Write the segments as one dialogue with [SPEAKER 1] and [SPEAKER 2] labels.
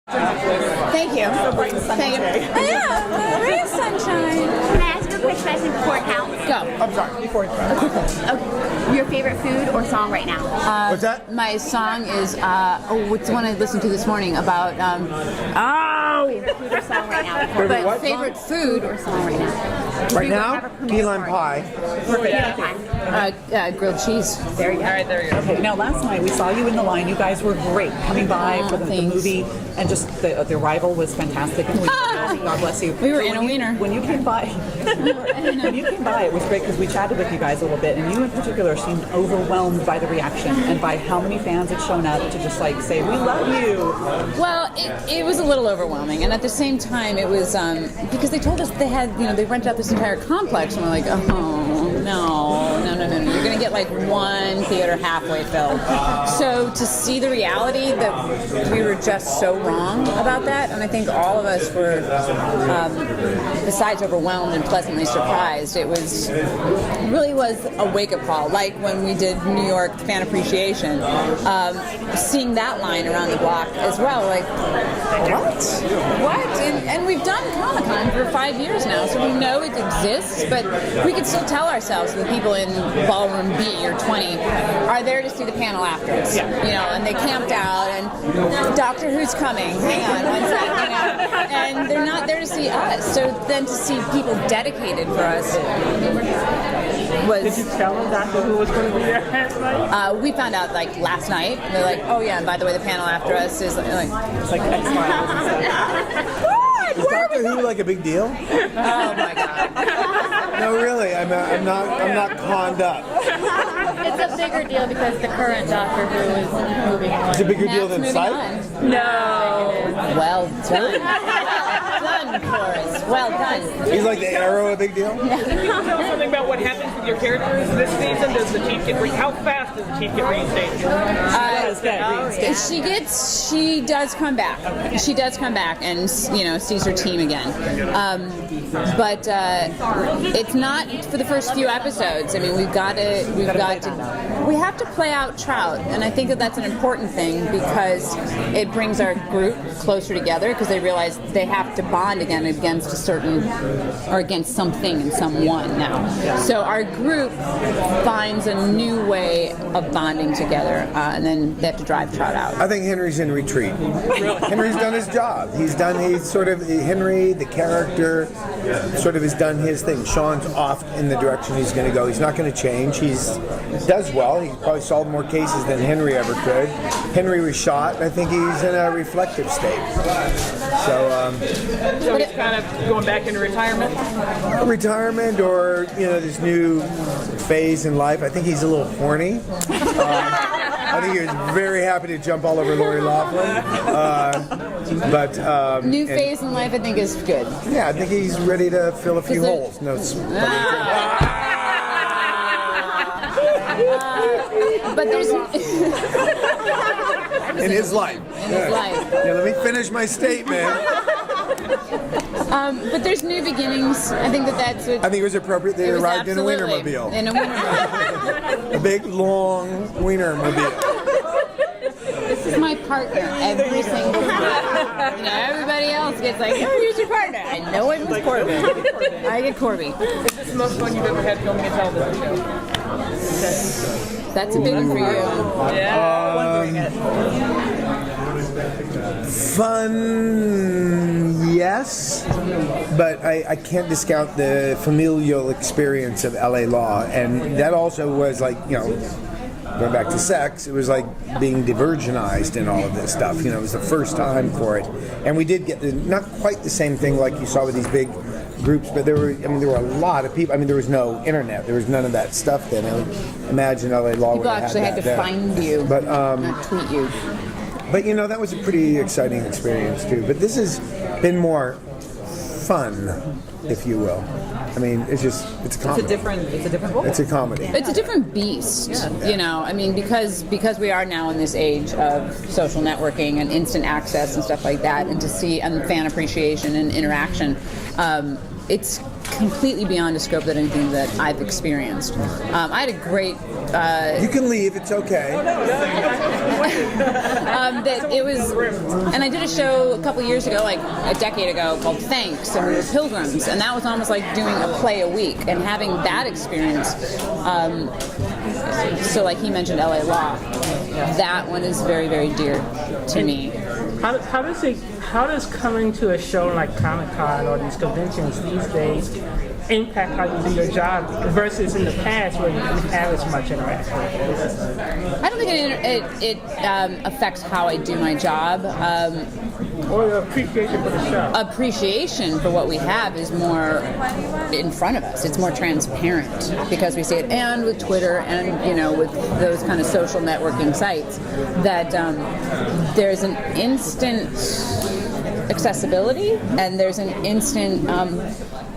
[SPEAKER 1] Thank you. Thank you.
[SPEAKER 2] Yeah, ray of sunshine.
[SPEAKER 3] Can I ask you a quick question before it counts?
[SPEAKER 1] Go.
[SPEAKER 4] I'm sorry, before it's
[SPEAKER 3] Okay. Your favorite food or song right now?
[SPEAKER 4] What's that?
[SPEAKER 1] My song is, what's the one I listened to this morning about,
[SPEAKER 3] Favorite food or song right now?
[SPEAKER 4] Favorite what
[SPEAKER 1] favorite
[SPEAKER 4] song?
[SPEAKER 1] food or
[SPEAKER 3] Song right now.
[SPEAKER 4] Right now, key lime pie.
[SPEAKER 1] grilled cheese.
[SPEAKER 3] There you go.
[SPEAKER 2] All right, there you go. Okay, now last night we saw you in the line. You guys were great coming by for the
[SPEAKER 1] thanks.
[SPEAKER 2] movie, and just the arrival was fantastic. God bless you.
[SPEAKER 1] We were
[SPEAKER 2] But
[SPEAKER 1] in a wiener.
[SPEAKER 2] When you came by, it was great because we chatted with you guys a little bit, and you in particular seemed overwhelmed by the reaction and by how many fans had shown up to just like say, "We love you."
[SPEAKER 1] Well, it was a little overwhelming, and at the same time, it was because they told us they had, they rented out this entire complex, and we're like, oh no, you're gonna get like one theater halfway filled. So to see the reality that we were just so wrong about that, and I think all of us were, besides overwhelmed and pleasantly surprised, it really was a wake-up call. Like when we did New York Fan Appreciation, seeing that line around the block as well, like, what? And we've done Comic-Con for 5 years now, so we know it exists, but we could still tell ourselves the people in Ballroom B or 20 are there to see the panel after us, and they camped out, and Doctor Who's coming, hang on one second, and they're not there to see us. So then to see people dedicated for us was...
[SPEAKER 5] Did you tell them Doctor Who was going to be there last night?
[SPEAKER 1] We found out like last night. They're like, oh yeah, and by the way, the panel after us is like
[SPEAKER 2] It's like X-Files and stuff.
[SPEAKER 4] Is Doctor Who like a big deal?
[SPEAKER 1] oh my god.
[SPEAKER 4] No, really. I'm not conned up.
[SPEAKER 6] It's a bigger deal because the current Doctor Who is moving on.
[SPEAKER 4] It's a bigger deal
[SPEAKER 1] Matt's
[SPEAKER 4] than
[SPEAKER 1] moving
[SPEAKER 4] Psych?
[SPEAKER 1] on.
[SPEAKER 6] No.
[SPEAKER 1] Well done. Well done, Forrest. Well done.
[SPEAKER 4] He's like the Arrow a big deal?
[SPEAKER 5] Can you tell us something about what happens with your characters this season? Does the chief how fast does the chief get reinstated?
[SPEAKER 1] She does come back. Okay. She does come back and sees her team again. But it's not for the first few episodes. I mean, we have to play out Trout, and I think that's an important thing because it brings our group closer together because they realize they have to bond again against against something and someone now. So our group finds a new way of bonding together, and then they have to drive Trout out.
[SPEAKER 4] I think Henry's in retreat. Henry's done his job. Henry, the character, sort of has done his thing. Sean's off in the direction he's going to go. He's not going to change. He does well. He probably solved more cases than Henry ever could. Henry was shot. I think he's in a reflective state.
[SPEAKER 5] So he's kind of going back into retirement?
[SPEAKER 4] Retirement or, this new phase in life. I think he's a little horny. I think he was very happy to jump all over Lori Loughlin.
[SPEAKER 1] New phase in life, I think, is good.
[SPEAKER 4] Yeah, I think he's ready to fill a few holes. No,
[SPEAKER 1] but there's
[SPEAKER 4] in his life. Yeah, let me finish my statement.
[SPEAKER 1] But there's new beginnings. I think that's what...
[SPEAKER 4] I think it was appropriate they arrived in a Wienermobile.
[SPEAKER 1] In a Wienermobile.
[SPEAKER 4] A big, long Wienermobile.
[SPEAKER 1] This is my partner every single time. Everybody else gets like, oh, here's your partner. I know it was Corbin. I get Corby.
[SPEAKER 5] Is this the most fun you've ever had filming a television show?
[SPEAKER 1] That's a big one for you.
[SPEAKER 5] Yeah.
[SPEAKER 4] Fun, yes, but I can't discount the familial experience of LA Law, and that also was like, going back to sex, it was like being divergenized and all of this stuff. It was the first time for it, and we did get not quite the same thing like you saw with these big groups, but there were a lot of people. There was no internet, there was none of that stuff then. I would imagine LA Law
[SPEAKER 1] People actually had to find you,
[SPEAKER 4] but
[SPEAKER 1] not tweet you.
[SPEAKER 4] But that was a pretty exciting experience too. But this has been more fun, if you will. It's a comedy.
[SPEAKER 2] It's a different role.
[SPEAKER 4] It's a comedy.
[SPEAKER 1] It's a different beast, because we are now in this age of social networking and instant access and stuff like that, and to see fan appreciation and interaction, it's completely beyond the scope of anything that I've experienced. I had a great.
[SPEAKER 4] You can leave. It's okay.
[SPEAKER 1] That it was, and I did a show a couple years ago, like a decade ago, called Thanks, and we were pilgrims, and that was almost like doing a play a week, and having that experience. So, like he mentioned, LA Law. That one is very, very dear to me.
[SPEAKER 7] How does coming to a show like Comic-Con or these conventions these days impact how you do your job versus in the past where you didn't have as much interaction?
[SPEAKER 1] I don't think it affects how I do my job.
[SPEAKER 7] Or the appreciation for the show?
[SPEAKER 1] Appreciation for what we have is more in front of us. It's more transparent because we see it, and with Twitter and with those kind of social networking sites, that there's an instant accessibility and there's an instant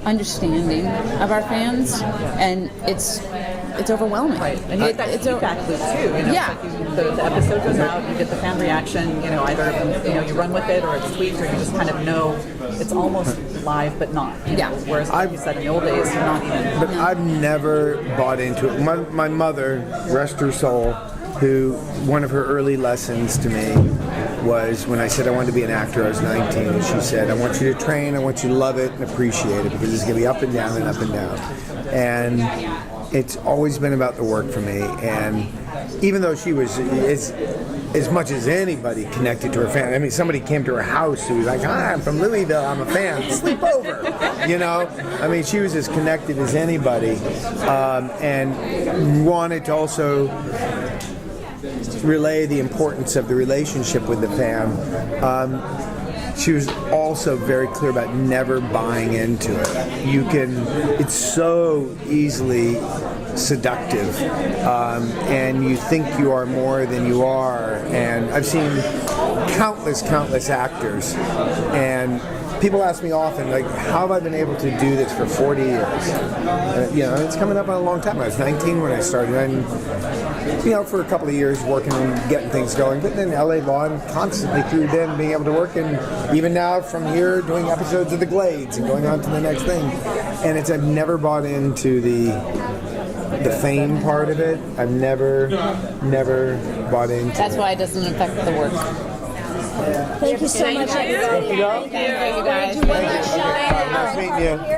[SPEAKER 1] understanding of our fans, and it's overwhelming.
[SPEAKER 2] Right, and you get that feedback loop too.
[SPEAKER 1] Yeah.
[SPEAKER 2] It's like the episode goes out, you get the fan reaction. Either you run with it, or it's tweets, or you just kind of know it's almost live, but not.
[SPEAKER 1] Yeah.
[SPEAKER 2] Whereas, like you said, in the old days, you're not even.
[SPEAKER 4] But I've never bought into it. My mother, rest her soul, who one of her early lessons to me was when I said I wanted to be an actor. I was 19. She said, "I want you to train. I want you to love it and appreciate it because it's going to be up and down and up and down." And it's always been about the work for me. And even though she was as much as anybody connected to her fan. I mean, somebody came to her house who was like, "Hi, I'm from Louisville. I'm a fan. Sleep over." I mean, she was as connected as anybody, and wanted to also relay the importance of the relationship with the fan. She was also very clear about never buying into it. It's so easily seductive, and you think you are more than you are. And I've seen countless actors, and people ask me often, like, how have I been able to do this for 40 years? It's coming up on a long time. I was 19 when I started, and for a couple of years working and getting things going, but then LA Law, and constantly through then being able to work, and even now from here doing episodes of The Glades and going on to the next thing. And I've never bought into the fame part of it. I've never bought into
[SPEAKER 1] That's
[SPEAKER 4] it.
[SPEAKER 1] why it doesn't affect the work.
[SPEAKER 3] Thank you so much, everybody.
[SPEAKER 4] Thank you.
[SPEAKER 1] Thank you, guys.
[SPEAKER 4] Nice meeting you.